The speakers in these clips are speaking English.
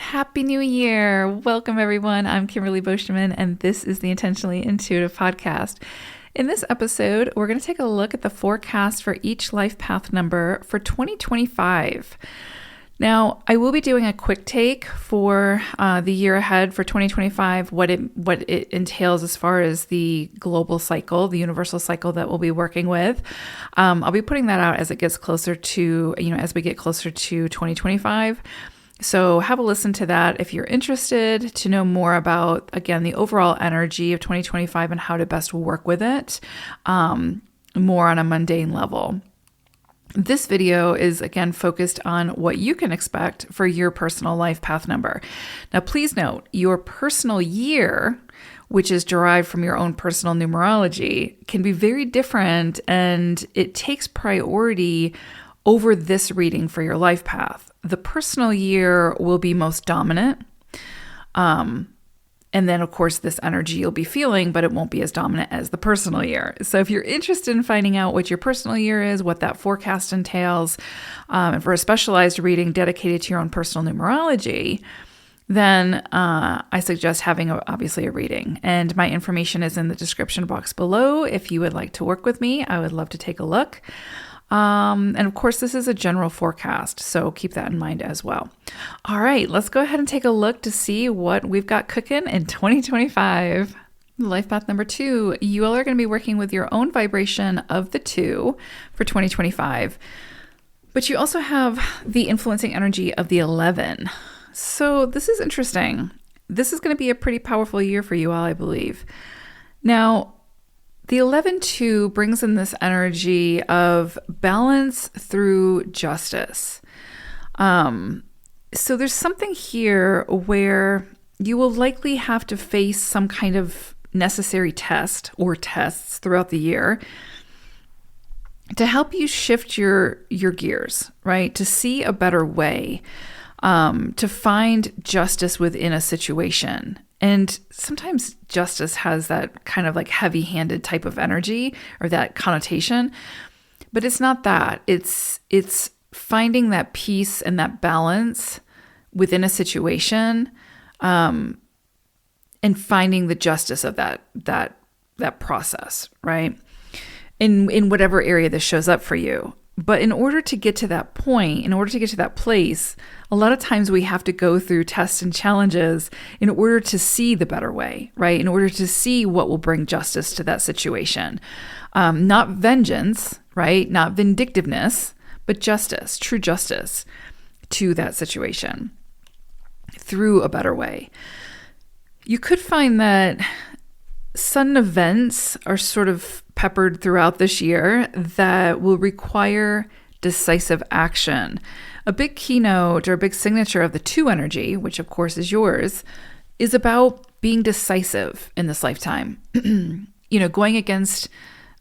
Happy New Year. Welcome, everyone. I'm Kimberly Boschman, and this is the Intentionally Intuitive podcast. In this episode, we're going to take a look at the forecast for each life path number for 2025. Now, I will be doing a quick take for the year ahead for 2025, what it entails as far as the global cycle, the universal cycle that we'll be working with. I'll be putting that out as it gets closer to, as we get closer to 2025. So have a listen to that if you're interested to know more about, again, the overall energy of 2025 and how to best work with it, more on a mundane level. This video is, again, focused on what you can expect for your personal life path number. Now, please note, your personal year, which is derived from your own personal numerology, can be very different, and it takes priority over this reading for your life path. The personal year will be most dominant. And then, of course, this energy you'll be feeling, but it won't be as dominant as the personal year. So if you're interested in finding out what your personal year is, what that forecast entails, and for a specialized reading dedicated to your own personal numerology, then I suggest having, obviously, a reading. And my information is in the description box below. If you would like to work with me, I would love to take a look. And of course, this is a general forecast, so keep that in mind as well. All right, let's go ahead and take a look to see what we've got cooking in 2025. Life path number 2, you all are going to be working with your own vibration of the 2 for 2025, but you also have the influencing energy of the 11. So this is interesting. This is going to be a pretty powerful year for you all, I believe. Now, the 11-2 brings in this energy of balance through justice. So there's something here where you will likely have to face some kind of necessary test or tests throughout the year to help you shift your gears, right? To see a better way, to find justice within a situation. And sometimes justice has that kind of like heavy-handed type of energy or that connotation, but it's not that. It's finding that peace and that balance within a situation, and finding the justice of that process, right? In whatever area this shows up for you. But in order to get to that point, in order to get to that place, a lot of times we have to go through tests and challenges in order to see the better way, right? In order to see what will bring justice to that situation. Not vengeance, right? Not vindictiveness, but justice, true justice to that situation through a better way. You could find that sudden events are sort of peppered throughout this year that will require decisive action. A big keynote or a big signature of the 2 energy, which of course is yours, is about being decisive in this lifetime. Going against,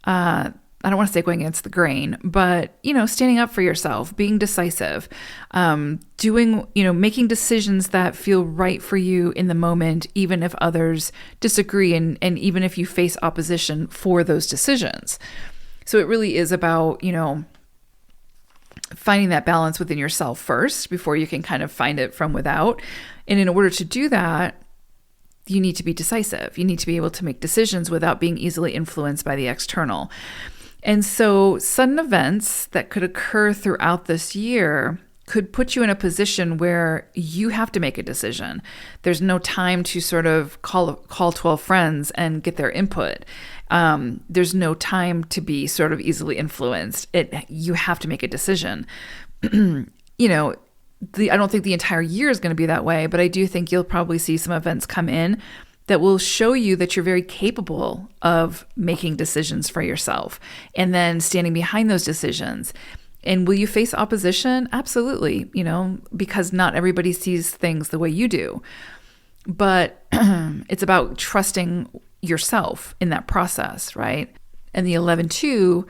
I don't want to say going against the grain, but, standing up for yourself, being decisive, making decisions that feel right for you in the moment, even if others disagree and even if you face opposition for those decisions. So it really is about, finding that balance within yourself first before you can kind of find it from without. And in order to do that, you need to be decisive. You need to be able to make decisions without being easily influenced by the external. And so sudden events that could occur throughout this year could put you in a position where you have to make a decision. There's no time to sort of call 12 friends and get their input. There's no time to be sort of easily influenced. You have to make a decision. I don't think the entire year is going to be that way, but I do think you'll probably see some events come in that will show you that you're very capable of making decisions for yourself and then standing behind those decisions. And will you face opposition? Absolutely, because not everybody sees things the way you do. But it's about trusting yourself in that process, right? And the 11-2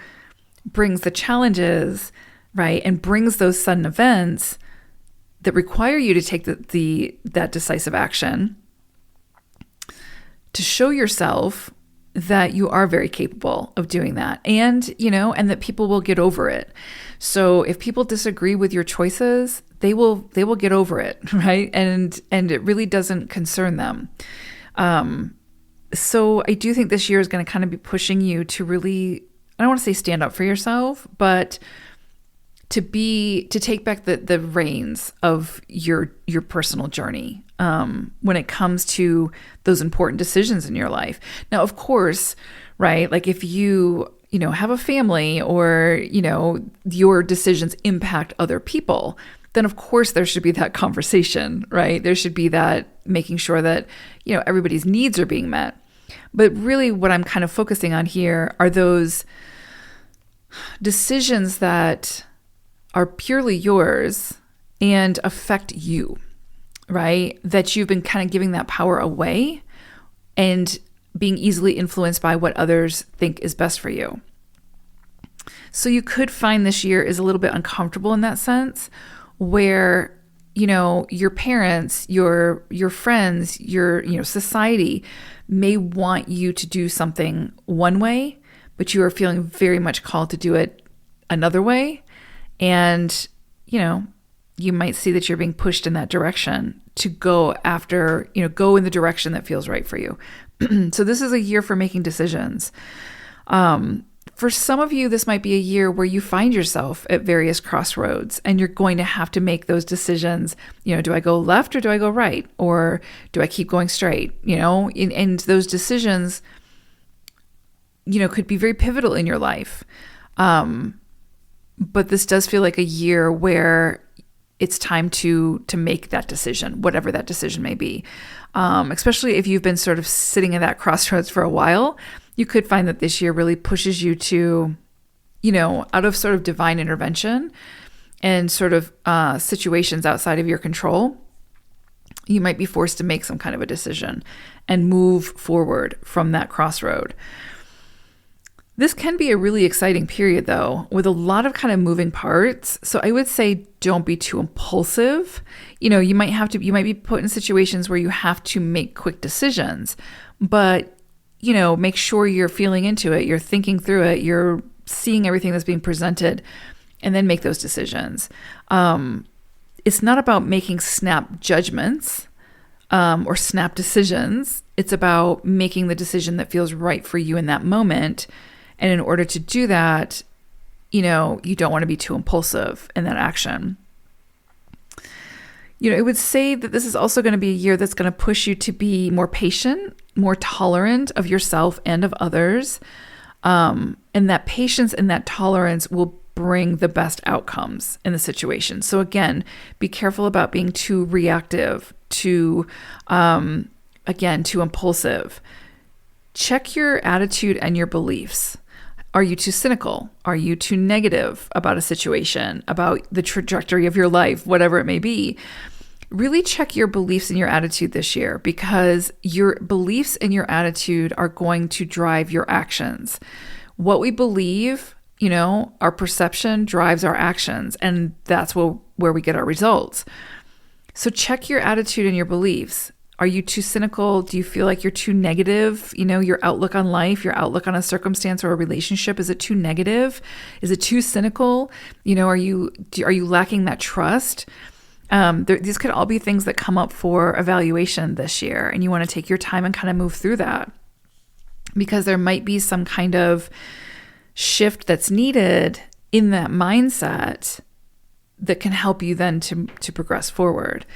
brings the challenges, right? And brings those sudden events that require you to take that decisive action to show yourself that you are very capable of doing that, and that people will get over it. So if people disagree with your choices, they will get over it, right? And it really doesn't concern them. So I do think this year is going to kind of be pushing you to really, I don't want to say stand up for yourself, but to take back the reins of your personal journey when it comes to those important decisions in your life. Now, of course, right? Like if you have a family, or, your decisions impact other people, then of course there should be that conversation, right? There should be that making sure that, everybody's needs are being met. But really what I'm kind of focusing on here are those decisions that are purely yours and affect you, right? That you've been kind of giving that power away and being easily influenced by what others think is best for you. So you could find this year is a little bit uncomfortable in that sense, where, your parents, your friends, your society may want you to do something one way, but you are feeling very much called to do it another way. And, you might see that you're being pushed in that direction to go after, go in the direction that feels right for you. So this is a year for making decisions. For some of you, this might be a year where you find yourself at various crossroads and you're going to have to make those decisions. Do I go left or do I go right? Or do I keep going straight? And those decisions, could be very pivotal in your life. But this does feel like a year where it's time to make that decision, whatever that decision may be. Especially if you've been sort of sitting at that crossroads for a while, you could find that this year really pushes you to, out of sort of divine intervention and sort of situations outside of your control, you might be forced to make some kind of a decision and move forward from that crossroad. This can be a really exciting period, though, with a lot of kind of moving parts. So I would say don't be too impulsive. You might be put in situations where you have to make quick decisions, but, make sure you're feeling into it, you're thinking through it, you're seeing everything that's being presented, and then make those decisions. It's not about making snap judgments or snap decisions. It's about making the decision that feels right for you in that moment. And in order to do that, you don't want to be too impulsive in that action. I would say that this is also going to be a year that's going to push you to be more patient, more tolerant of yourself and of others. And that patience and that tolerance will bring the best outcomes in the situation. So again, be careful about being too reactive, too impulsive. Check your attitude and your beliefs. Are you too cynical? Are you too negative about a situation, about the trajectory of your life, whatever it may be? Really check your beliefs and your attitude this year, because your beliefs and your attitude are going to drive your actions. What we believe, our perception drives our actions, and that's where we get our results. So check your attitude and your beliefs. Are you too cynical? Do you feel like you're too negative? Your outlook on life, your outlook on a circumstance or a relationship, is it too negative? Is it too cynical? Are you lacking that trust? These could all be things that come up for evaluation this year, and you want to take your time and kind of move through that, because there might be some kind of shift that's needed in that mindset that can help you then to progress forward.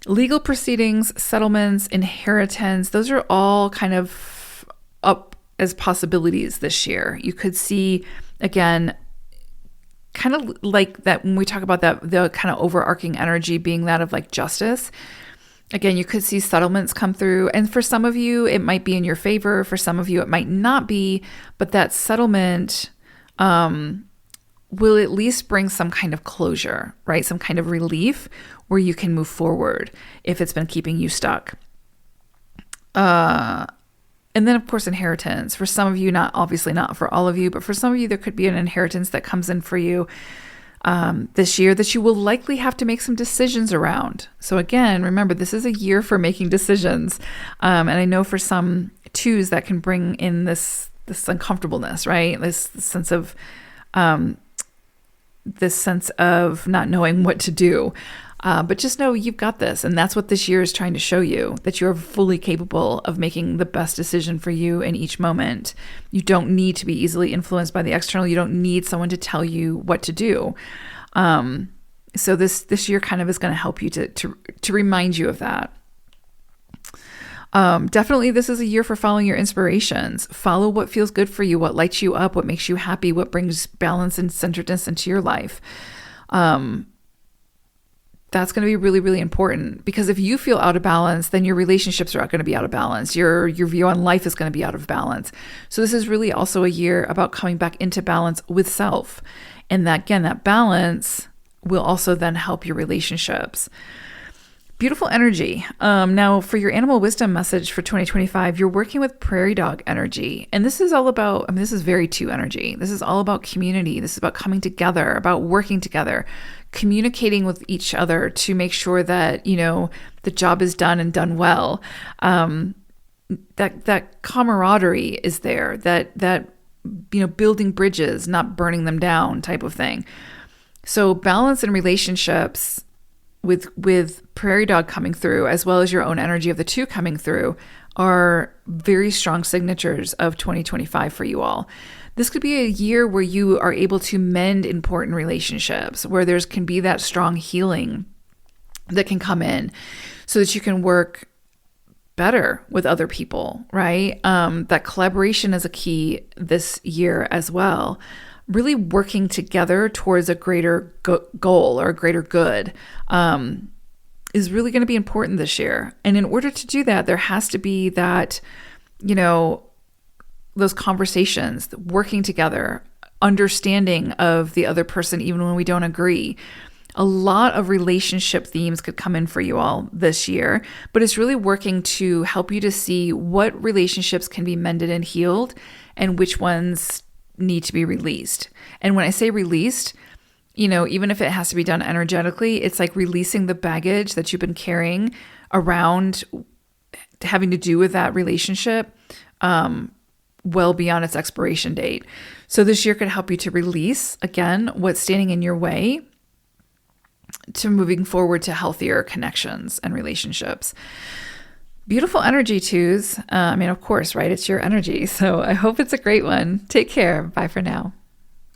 Legal proceedings, settlements, inheritance, those are all kind of up as possibilities this year. You could see, again, kind of like that when we talk about that, the kind of overarching energy being that of like justice. Again, you could see settlements come through. And for some of you, it might be in your favor. For some of you, it might not be. But that settlement will at least bring some kind of closure, right? Some kind of relief where you can move forward if it's been keeping you stuck. And then, of course, inheritance. For some of you, obviously not for all of you, but for some of you, there could be an inheritance that comes in for you this year that you will likely have to make some decisions around. So again, remember, this is a year for making decisions. And I know for some twos that can bring in this uncomfortableness, right? This sense of this sense of not knowing what to do. But just know you've got this. And that's what this year is trying to show you, that you're fully capable of making the best decision for you in each moment. You don't need to be easily influenced by the external. You don't need someone to tell you what to do. So this year kind of is going to help you to remind you of that. Definitely this is a year for following your inspirations. Follow what feels good for you, what lights you up, what makes you happy, what brings balance and centeredness into your life. That's going to be really, really important, because if you feel out of balance, then your relationships are going to be out of balance. Your view on life is going to be out of balance. So this is really also a year about coming back into balance with self. And that, again, that balance will also then help your relationships. Beautiful energy. Now for your animal wisdom message for 2025, you're working with prairie dog energy. And this is all about, this is very 2 energy. This is all about community. This is about coming together, about working together, communicating with each other to make sure that, the job is done and done well. That camaraderie is there, that building bridges, not burning them down type of thing. So balance in relationships with prairie dog coming through, as well as your own energy of the 2 coming through, are very strong signatures of 2025 for you all. This could be a year where you are able to mend important relationships, where there can be that strong healing that can come in so that you can work better with other people, right? That collaboration is a key this year as well. Really working together towards a greater goal or a greater good is really going to be important this year. And in order to do that, there has to be that, those conversations, working together, understanding of the other person, even when we don't agree. A lot of relationship themes could come in for you all this year, but it's really working to help you to see what relationships can be mended and healed and which ones need to be released. And when I say released, even if it has to be done energetically, it's like releasing the baggage that you've been carrying around having to do with that relationship well beyond its expiration date. So this year could help you to release, again, what's standing in your way to moving forward to healthier connections and relationships. Beautiful energy, 2s. Of course, right? It's your energy. So I hope it's a great one. Take care. Bye for now.